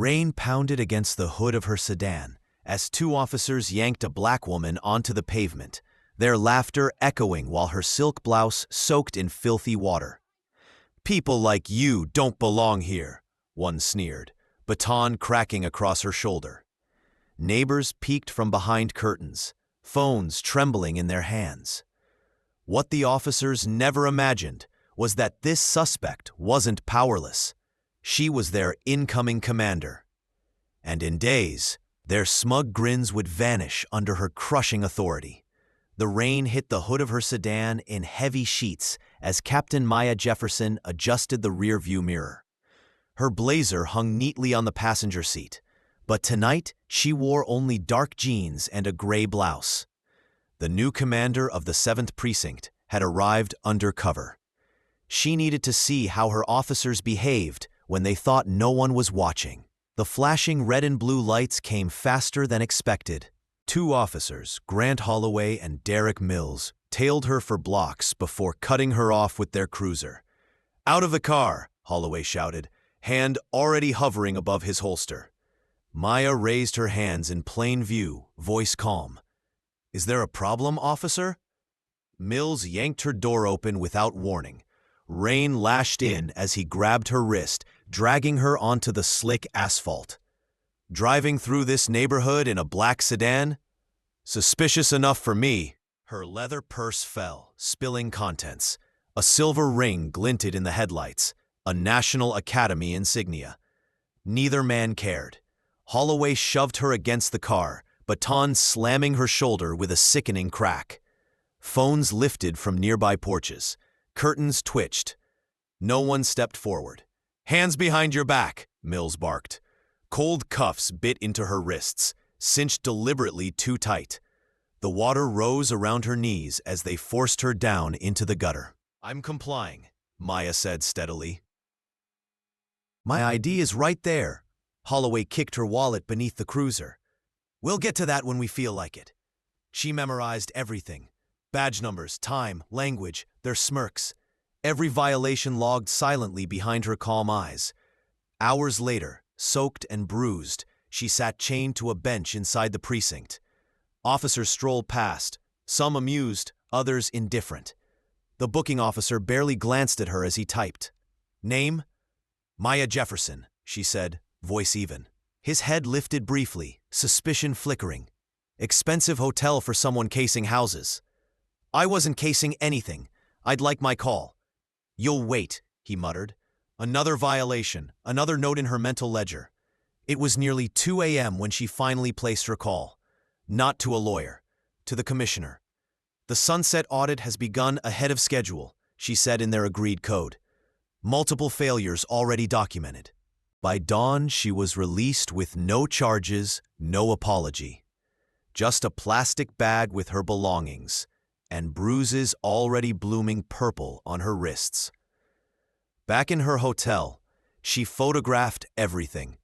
Rain pounded against the hood of her sedan as two officers yanked a black woman onto the pavement, their laughter echoing while her silk blouse soaked in filthy water. "People like you don't belong here," one sneered, baton cracking across her shoulder. Neighbors peeked from behind curtains, phones trembling in their hands. What the officers never imagined was that this suspect wasn't powerless. She was their incoming commander. And in days, their smug grins would vanish under her crushing authority. The rain hit the hood of her sedan in heavy sheets as Captain Maya Jefferson adjusted the rear-view mirror. Her blazer hung neatly on the passenger seat, but tonight she wore only dark jeans and a gray blouse. The new commander of the 7th Precinct had arrived undercover. She needed to see how her officers behaved when they thought no one was watching. The flashing red and blue lights came faster than expected. Two officers, Grant Holloway and Derek Mills, tailed her for blocks before cutting her off with their cruiser. "Out of the car," Holloway shouted, hand already hovering above his holster. Maya raised her hands in plain view, voice calm. "Is there a problem, officer?" Mills yanked her door open without warning. Rain lashed in as he grabbed her wrist, dragging her onto the slick asphalt. "Driving through this neighborhood in a black sedan? Suspicious enough for me." Her leather purse fell, spilling contents. A silver ring glinted in the headlights, a National Academy insignia. Neither man cared. Holloway shoved her against the car, baton slamming her shoulder with a sickening crack. Phones lifted from nearby porches. Curtains twitched. No one stepped forward. "Hands behind your back," Mills barked. Cold cuffs bit into her wrists, cinched deliberately too tight. The water rose around her knees as they forced her down into the gutter. "I'm complying," Maya said steadily. "My ID is right there." Holloway kicked her wallet beneath the cruiser. "We'll get to that when we feel like it." She memorized everything. Badge numbers, time, language, their smirks. Every violation logged silently behind her calm eyes. Hours later, soaked and bruised, she sat chained to a bench inside the precinct. Officers strolled past, some amused, others indifferent. The booking officer barely glanced at her as he typed. "Name?" "Maya Jefferson," she said, voice even. His head lifted briefly, suspicion flickering. "Expensive hotel for someone casing houses." "I wasn't casing anything. I'd like my call." "You'll wait," he muttered. Another violation, another note in her mental ledger. It was nearly 2 a.m. when she finally placed her call. Not to a lawyer, to the commissioner. "The sunset audit has begun ahead of schedule," she said in their agreed code. "Multiple failures already documented." By dawn, she was released with no charges, no apology. Just a plastic bag with her belongings, and bruises already blooming purple on her wrists. Back in her hotel, she photographed everything.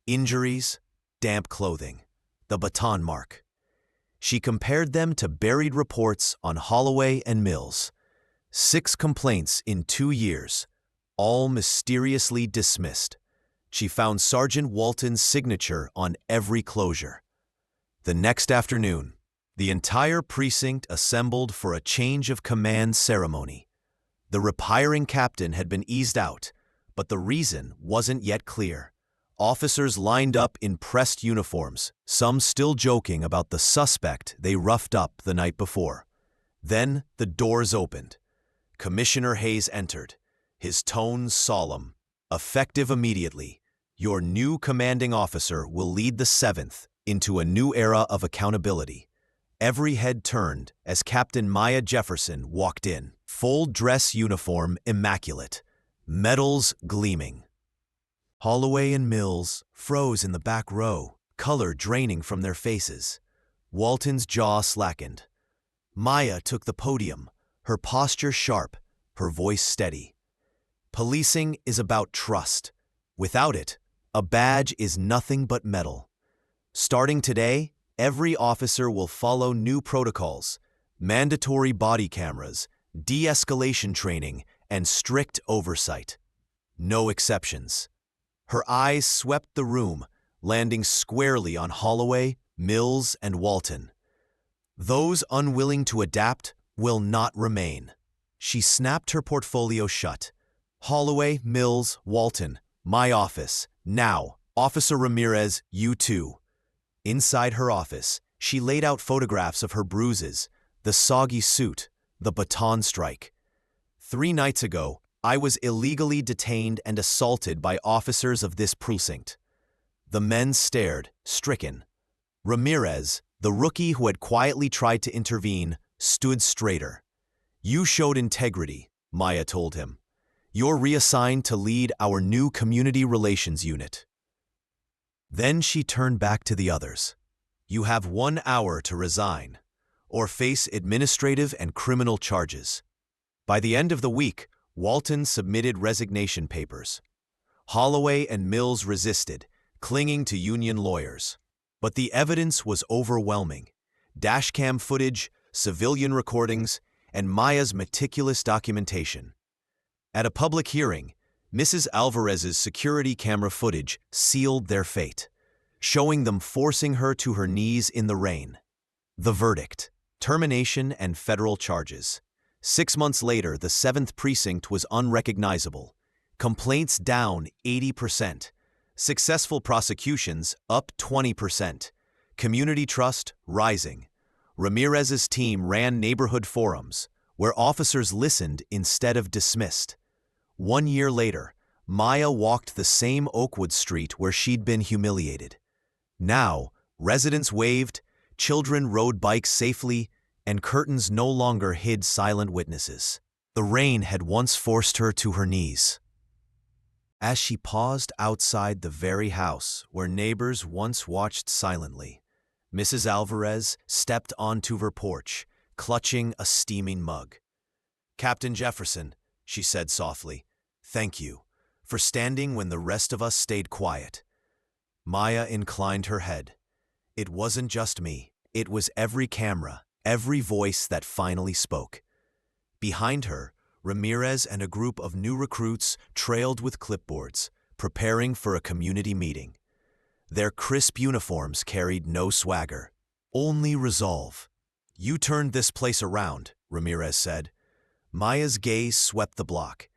Injuries, damp clothing, the baton mark. She compared them to buried reports on Holloway and Mills. 6 complaints in 2 years, all mysteriously dismissed. She found Sergeant Walton's signature on every closure. The next afternoon, the entire precinct assembled for a change of command ceremony. The retiring captain had been eased out, but the reason wasn't yet clear. Officers lined up in pressed uniforms, some still joking about the suspect they roughed up the night before. Then the doors opened. Commissioner Hayes entered, his tone solemn. "Effective immediately, your new commanding officer will lead the 7th into a new era of accountability." Every head turned as Captain Maya Jefferson walked in, full dress uniform immaculate, medals gleaming. Holloway and Mills froze in the back row, color draining from their faces. Walton's jaw slackened. Maya took the podium, her posture sharp, her voice steady. "Policing is about trust. Without it, a badge is nothing but metal. Starting today, every officer will follow new protocols, mandatory body cameras, de-escalation training, and strict oversight. No exceptions." Her eyes swept the room, landing squarely on Holloway, Mills, and Walton. Those unwilling to adapt will not remain. She snapped her portfolio shut. Holloway, Mills, Walton, my office, now. Officer Ramirez, you too. Inside her office, she laid out photographs of her bruises, the soggy suit, the baton strike. 3 nights ago, I was illegally detained and assaulted by officers of this precinct. The men stared, stricken. Ramirez, the rookie who had quietly tried to intervene, stood straighter. You showed integrity, Maya told him. You're reassigned to lead our new community relations unit. Then she turned back to the others. You have 1 hour to resign, or face administrative and criminal charges. By the end of the week, Walton submitted resignation papers. Holloway and Mills resisted, clinging to union lawyers. But the evidence was overwhelming. Dashcam footage, civilian recordings, and Maya's meticulous documentation. At a public hearing, Mrs. Alvarez's security camera footage sealed their fate, showing them forcing her to her knees in the rain. The verdict: termination and federal charges. 6 months later, the 7th precinct was unrecognizable. Complaints down 80%. Successful prosecutions up 20%. Community trust rising. Ramirez's team ran neighborhood forums, where officers listened instead of dismissed. 1 year later, Maya walked the same Oakwood street where she'd been humiliated. Now, residents waved, children rode bikes safely, and curtains no longer hid silent witnesses. The rain had once forced her to her knees. As she paused outside the very house where neighbors once watched silently, Mrs. Alvarez stepped onto her porch, clutching a steaming mug. "Captain Jefferson," she said softly, "thank you for standing when the rest of us stayed quiet." Maya inclined her head. It wasn't just me. It was every camera, every voice that finally spoke. Behind her, Ramirez and a group of new recruits trailed with clipboards, preparing for a community meeting. Their crisp uniforms carried no swagger, only resolve. "You turned this place around," Ramirez said. Maya's gaze swept the block.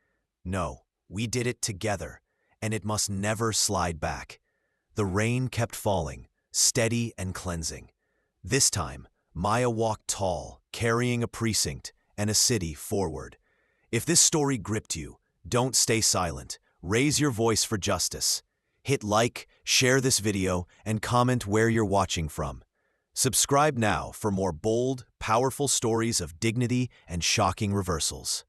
"No, we did it together, and it must never slide back." The rain kept falling, steady and cleansing. This time, Maya walked tall, carrying a precinct and a city forward. If this story gripped you, don't stay silent. Raise your voice for justice. Hit like, share this video, and comment where you're watching from. Subscribe now for more bold, powerful stories of dignity and shocking reversals.